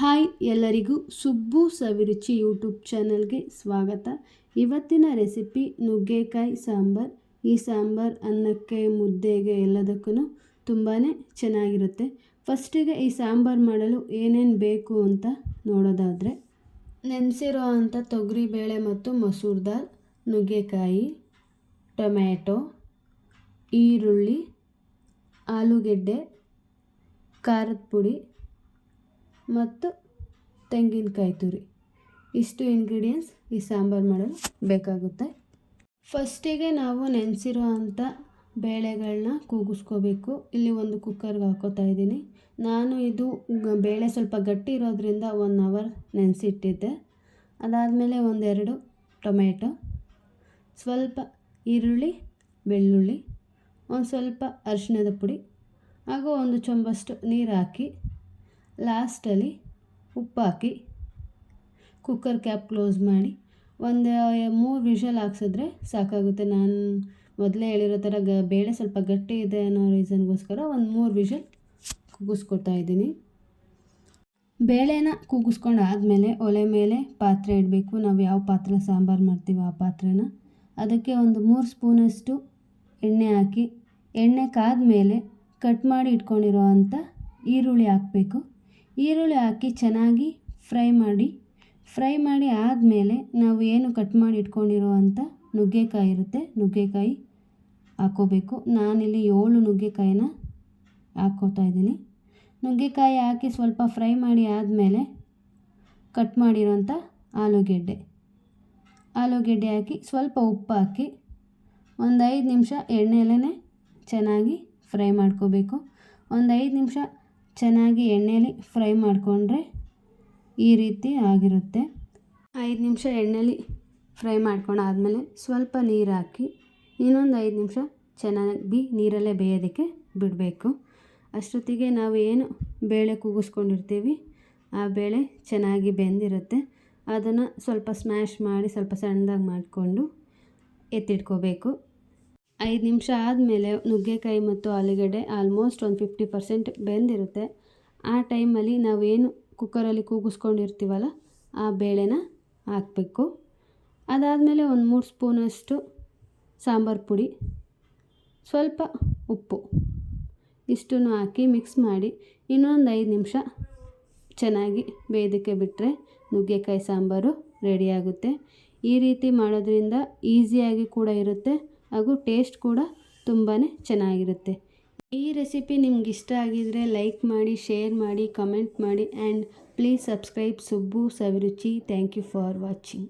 Hi ಎಲ್ಲರಿಗೂ ಸುಬ್ಬು ಸವಿರುಚಿ YouTube ಚಾನಲ್ಗೆ ಸ್ವಾಗತ. ಇವತ್ತಿನ ರೆಸಿಪಿ ನುಗ್ಗೆಕಾಯಿ ಸಾಂಬಾರ್. ಈ ಸಾಂಬಾರ್ ಅನ್ನಕ್ಕೆ, ಮುದ್ದೆಗೆ ಎಲ್ಲದಕ್ಕೂ ತುಂಬಾ ಚೆನ್ನಾಗಿರುತ್ತೆ. ಫಸ್ಟಿಗೆ ಈ ಸಾಂಬಾರು ಮಾಡಲು ಏನೇನು ಬೇಕು ಅಂತ ನೋಡೋದಾದರೆ, ನೆನೆಸಿರೋ ಅಂಥ ತೊಗರಿಬೇಳೆ ಮತ್ತು ಮಸೂರ್ ದಾಲ್, ನುಗ್ಗೆಕಾಯಿ, ಟೊಮ್ಯಾಟೊ, ಈರುಳ್ಳಿ, ಆಲೂಗೆಡ್ಡೆ, ಖಾರದ ಪುಡಿ ಮತ್ತು ತೆಂಗಿನಕಾಯಿ ತುರಿ. ಇಷ್ಟು ಇಂಗ್ರೀಡಿಯೆಂಟ್ಸ್ ಈ ಸಾಂಬಾರು ಮಾಡಲು ಬೇಕಾಗುತ್ತೆ. ಫಸ್ಟಿಗೆ ನಾವು ನೆನೆಸಿರೋ ಅಂಥ ಬೇಳೆಗಳನ್ನ ಕೂಗಿಸ್ಕೋಬೇಕು. ಇಲ್ಲಿ ಒಂದು ಕುಕ್ಕರ್ಗೆ ಹಾಕೋತಾ ಇದ್ದೀನಿ. ನಾನು ಇದು ಬೇಳೆ ಸ್ವಲ್ಪ ಗಟ್ಟಿ ಇರೋದ್ರಿಂದ 1 ಅವರ್ ನೆನೆಸಿಟ್ಟಿದ್ದೆ. ಅದಾದಮೇಲೆ ಒಂದೆರಡು ಟೊಮೆಟೊ, ಸ್ವಲ್ಪ ಈರುಳ್ಳಿ, ಬೆಳ್ಳುಳ್ಳಿ, ಒಂದು ಸ್ವಲ್ಪ ಅರಿಶಿಣದ ಪುಡಿ ಹಾಗೂ ಒಂದು ಚೊಂಬಷ್ಟು ನೀರು ಹಾಕಿ, ಲಾಸ್ಟಲ್ಲಿ ಉಪ್ಪು ಹಾಕಿ ಕುಕ್ಕರ್ ಕ್ಯಾಪ್ ಕ್ಲೋಸ್ ಮಾಡಿ ಒಂದು 3 ವಿಷಲ್ ಹಾಕ್ಸಿದ್ರೆ ಸಾಕಾಗುತ್ತೆ. ನಾನು ಮೊದಲೇ ಹೇಳಿರೋ ಥರ ಬೇಳೆ ಸ್ವಲ್ಪ ಗಟ್ಟಿ ಇದೆ ಅನ್ನೋ ರೀಸನ್ಗೋಸ್ಕರ ಒಂದು 3 ವಿಷಲ್ ಕೂಗಿಸ್ಕೊತಾ ಇದ್ದೀನಿ. ಬೇಳೆನ ಕೂಗಿಸ್ಕೊಂಡು ಆದಮೇಲೆ ಒಲೆ ಮೇಲೆ ಪಾತ್ರೆ ಇಡಬೇಕು. ನಾವು ಯಾವ ಪಾತ್ರೆ ಸಾಂಬಾರು ಮಾಡ್ತೀವಿ ಆ ಪಾತ್ರೆನ. ಅದಕ್ಕೆ ಒಂದು 3 ಸ್ಪೂನಷ್ಟು ಎಣ್ಣೆ ಹಾಕಿ, ಎಣ್ಣೆ ಕಾದ್ಮೇಲೆ ಕಟ್ ಮಾಡಿ ಇಟ್ಕೊಂಡಿರೋ ಅಂಥ ಈರುಳ್ಳಿ ಹಾಕಬೇಕು. ಈರುಳ್ಳಿ ಹಾಕಿ ಚೆನ್ನಾಗಿ ಫ್ರೈ ಮಾಡಿ ಆದಮೇಲೆ ನಾವು ಏನು ಕಟ್ ಮಾಡಿ ಇಟ್ಕೊಂಡಿರೋ ಅಂಥ ನುಗ್ಗೆಕಾಯಿ ಇರುತ್ತೆ, ನುಗ್ಗೆಕಾಯಿ ಹಾಕ್ಕೋಬೇಕು. ನಾನಿಲ್ಲಿ 7 ನುಗ್ಗೆಕಾಯಿನ ಹಾಕ್ಕೋತಾ ಇದ್ದೀನಿ. ನುಗ್ಗೆಕಾಯಿ ಹಾಕಿ ಸ್ವಲ್ಪ ಫ್ರೈ ಮಾಡಿ ಆದಮೇಲೆ ಕಟ್ ಮಾಡಿರೋಂಥ ಆಲೂಗೆಡ್ಡೆ ಹಾಕಿ ಸ್ವಲ್ಪ ಉಪ್ಪು ಹಾಕಿ ಒಂದು 5 ನಿಮಿಷ ಎಣ್ಣೆಯಲ್ಲೇ ಚೆನ್ನಾಗಿ ಫ್ರೈ ಮಾಡ್ಕೋಬೇಕು. ಒಂದು 5 ನಿಮಿಷ ಚೆನ್ನಾಗಿ ಎಣ್ಣೆಯಲ್ಲಿ ಫ್ರೈ ಮಾಡಿಕೊಂಡ್ರೆ ಈ ರೀತಿ ಆಗಿರುತ್ತೆ. 5 ನಿಮಿಷ ಎಣ್ಣೆಯಲ್ಲಿ ಫ್ರೈ ಮಾಡ್ಕೊಂಡಾದ್ಮೇಲೆ ಸ್ವಲ್ಪ ನೀರು ಹಾಕಿ ಇನ್ನೊಂದು 5 ನಿಮಿಷ ಚೆನ್ನಾಗಿ ನೀರಲ್ಲೇ ಬೇಯೋದಕ್ಕೆ ಬಿಡಬೇಕು. ಅಷ್ಟೊತ್ತಿಗೆ ನಾವು ಏನು ಬೇಳೆ ಕೂಗಿಸ್ಕೊಂಡಿರ್ತೀವಿ ಆ ಬೇಳೆ ಚೆನ್ನಾಗಿ ಬೆಂದಿರುತ್ತೆ. ಅದನ್ನು ಸ್ವಲ್ಪ ಸ್ಮ್ಯಾಶ್ ಮಾಡಿ ಸ್ವಲ್ಪ ಸಣ್ಣದಾಗಿ ಮಾಡಿಕೊಂಡು ಎತ್ತಿಟ್ಕೋಬೇಕು. 5 ನಿಮಿಷ ಆದಮೇಲೆ ನುಗ್ಗೆಕಾಯಿ ಮತ್ತು ಆಲೂಗಡ್ಡೆ ಆಲ್ಮೋಸ್ಟ್ ಒಂದು 50% ಬೆಂದಿರುತ್ತೆ. ಆ ಟೈಮಲ್ಲಿ ನಾವೇನು ಕುಕ್ಕರಲ್ಲಿ ಕೂಗಿಸ್ಕೊಂಡಿರ್ತೀವಲ್ಲ ಆ ಬೇಳೆನ ಹಾಕಬೇಕು. ಅದಾದಮೇಲೆ ಒಂದು 3 ಸ್ಪೂನಷ್ಟು ಸಾಂಬಾರು ಪುಡಿ, ಸ್ವಲ್ಪ ಉಪ್ಪು ಇಷ್ಟನ್ನು ಹಾಕಿ ಮಿಕ್ಸ್ ಮಾಡಿ ಇನ್ನೊಂದು 5 ನಿಮಿಷ ಚೆನ್ನಾಗಿ ಬೇಯೋದಕ್ಕೆ ಬಿಟ್ಟರೆ ನುಗ್ಗೆಕಾಯಿ ಸಾಂಬಾರು ರೆಡಿಯಾಗುತ್ತೆ. ಈ ರೀತಿ ಮಾಡೋದ್ರಿಂದ ಈಸಿಯಾಗಿ ಕೂಡ ಇರುತ್ತೆ ಹಾಗೂ ಟೇಸ್ಟ್ ಕೂಡ ತುಂಬಾ ಚೆನ್ನಾಗಿರುತ್ತೆ. ಈ ರೆಸಿಪಿ ನಿಮ್ಗೆ ಇಷ್ಟ ಆಗಿದರೆ ಲೈಕ್ ಮಾಡಿ, ಶೇರ್ ಮಾಡಿ, ಕಮೆಂಟ್ ಮಾಡಿ and please subscribe Subbu Saviruchi. Thank you for watching.